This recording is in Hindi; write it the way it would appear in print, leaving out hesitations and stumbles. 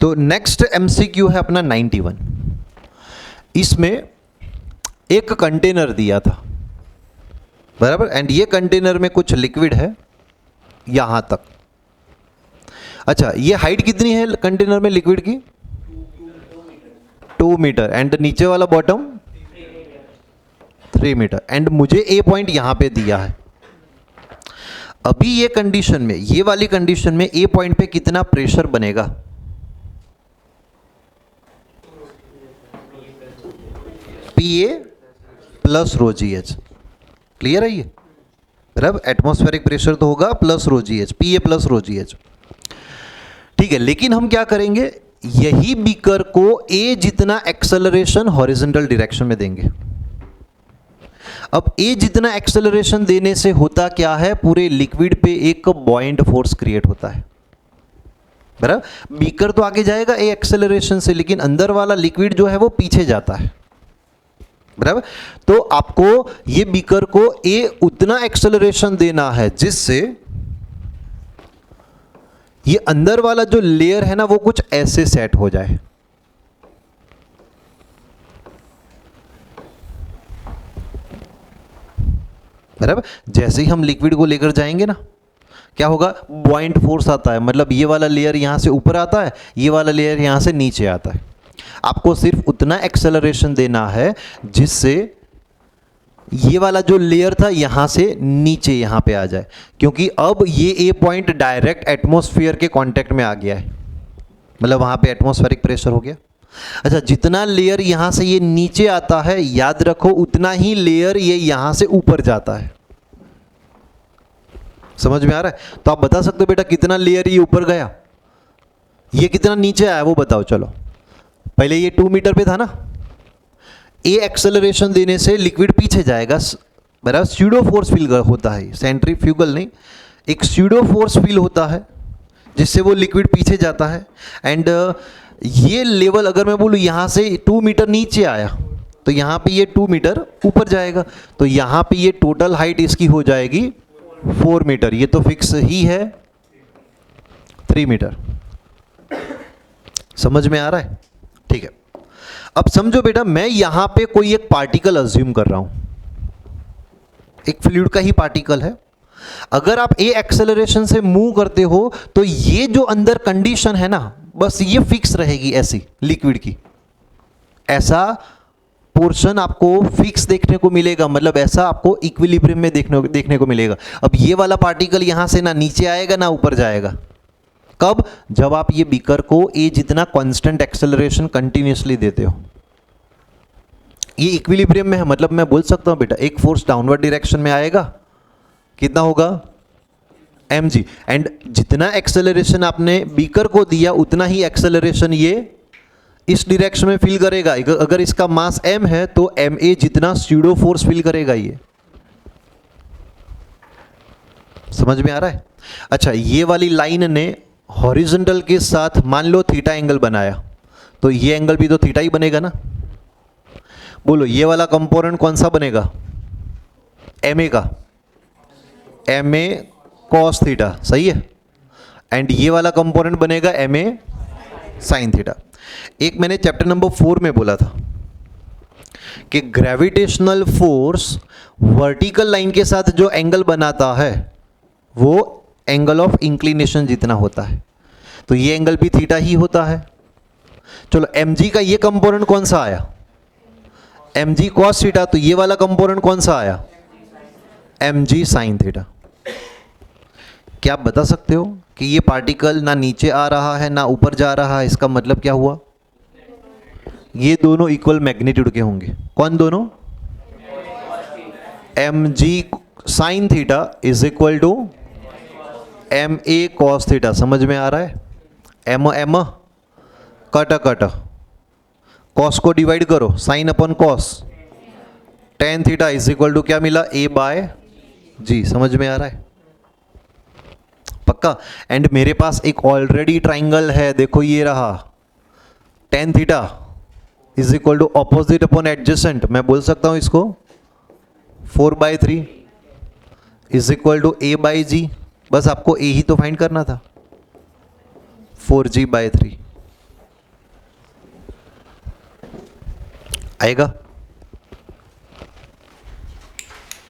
तो नेक्स्ट एमसीक्यू है अपना 91। इसमें एक कंटेनर दिया था, बराबर, एंड ये कंटेनर में कुछ लिक्विड है यहां तक। अच्छा, ये हाइट कितनी है कंटेनर में लिक्विड की? 2 मीटर, एंड नीचे वाला बॉटम 3 मीटर, एंड मुझे ए पॉइंट यहां पे दिया है। अभी ये कंडीशन में, ये वाली कंडीशन में ए पॉइंट पे कितना प्रेशर बनेगा? P A plus row ji H. Clear है ये? बराबर, एटमॉस्फेरिक प्रेशर तो होगा plus row ji H, P A plus row ji H. ठीक है, लेकिन हम क्या करेंगे, यही बीकर को ए जितना एक्सेलरेशन हॉरिजॉन्टल डायरेक्शन में देंगे। अब ए जितना एक्सेलरेशन देने से होता क्या है, पूरे लिक्विड पे एक बॉइंट फोर्स क्रिएट होता है। बराबर, बीकर तो आगे जाएगा ए एक्सेलरेशन से, लेकिन अंदर वाला लिक्विड जो है वो पीछे जाता है। बराबर, तो आपको ये बीकर को ए उतना एक्सेलरेशन देना है जिससे ये अंदर वाला जो लेयर है ना वो कुछ ऐसे सेट हो जाए। बराबर, जैसे ही हम लिक्विड को लेकर जाएंगे ना, क्या होगा, बॉइंट फोर्स आता है, मतलब ये वाला लेयर यहां से ऊपर आता है, ये वाला लेयर यहां से नीचे आता है। आपको सिर्फ उतना एक्सेलरेशन देना है जिससे ये वाला जो लेयर था यहां से नीचे यहां पे आ जाए, क्योंकि अब ये ए पॉइंट डायरेक्ट एटमॉस्फेयर के कांटेक्ट में आ गया है, मतलब वहां पे एटमॉस्फेरिक प्रेशर हो गया। अच्छा, जितना लेयर यहां से ये नीचे आता है, याद रखो उतना ही लेयर ये यहां से ऊपर जाता है। समझ में आ रहा है? तो आप बता सकते हो बेटा कितना लेयर ये ऊपर गया, ये कितना नीचे आया, वो बताओ। चलो, पहले ये 2 मीटर पे था ना, ए एक्सेलरेशन देने से लिक्विड पीछे जाएगा, बराबर, स्यूडो फोर्स फील होता है, सेंट्रीफ्यूगल नहीं, एक स्यूडो फोर्स फील होता है जिससे वो लिक्विड पीछे जाता है। एंड ये लेवल अगर मैं बोलूँ यहाँ से 2 मीटर नीचे आया तो यहाँ पे ये 2 मीटर ऊपर जाएगा, तो यहाँ पे ये टोटल हाइट इसकी हो जाएगी 4 मीटर, ये तो फिक्स ही है 3 मीटर। समझ में आ रहा है? ठीक है, अब समझो बेटा, मैं यहां पे कोई एक पार्टिकल अज्यूम कर रहा हूं, एक फ्लूइड का ही पार्टिकल है। अगर आप ए एक्सेलरेशन से मूव करते हो तो ये जो अंदर कंडीशन है ना, बस ये फिक्स रहेगी ऐसी लिक्विड की, ऐसा पोर्शन आपको फिक्स देखने को मिलेगा, मतलब ऐसा आपको इक्विलिब्रियम में देखने को मिलेगा। अब ये वाला पार्टिकल यहां से ना नीचे आएगा ना ऊपर जाएगा। कब? जब आप ये बीकर को ए जितना कांस्टेंट एक्सेलरेशन कंटिन्यूसली देते हो। ये इक्विलिब्रियम में है, मतलब मैं बोल सकता हूं बेटा एक फोर्स डाउनवर्ड डायरेक्शन में आएगा, कितना होगा, mg, एंड जितना एक्सेलरेशन आपने बीकर को दिया उतना ही एक्सेलरेशन ये इस डायरेक्शन में फील करेगा। अगर इसका मास m है तो ma जितना स्यूडो फोर्स फील करेगा ये। समझ में आ रहा है? अच्छा, ये वाली लाइन ने हॉरिजॉन्टल के साथ मान लो थीटा एंगल बनाया, तो ये एंगल भी तो थीटा ही बनेगा ना। बोलो, ये वाला कंपोनेंट कौन सा बनेगा? ma का, ma cos थीटा, सही है। एंड ये वाला कंपोनेंट बनेगा ma sin थीटा। एक मैंने चैप्टर नंबर 4 में बोला था कि ग्रेविटेशनल फोर्स वर्टिकल लाइन के साथ जो एंगल बनाता है वो एंगल ऑफ इंक्लिनेशन जितना होता है, तो ये एंगल भी थीटा ही होता है। चलो, mg का ये कंपोनेंट कौन सा आया? mg cos थीटा, तो ये वाला कंपोनेंट कौन सा आया? mg sin theta. क्या आप बता सकते हो कि ये पार्टिकल ना नीचे आ रहा है ना ऊपर जा रहा है, इसका मतलब क्या हुआ? ये दोनों इक्वल मैग्नीट्यूड के होंगे। कौन दोनों? mg sin theta is equal to ma cos theta. समझ में आ रहा है? m कट कॉस को डिवाइड करो, sine upon cos, tan theta is equal to क्या मिला? a by g। समझ में आ रहा है? पक्का? एंड मेरे पास एक ऑलरेडी ट्राइंगल है, देखो ये रहा, tan theta is equal to opposite upon adjacent, मैं बोल सकता हूं इसको 4/3 is equal to a by g. बस आपको a ही तो फाइंड करना था, 4g/3। आएगा?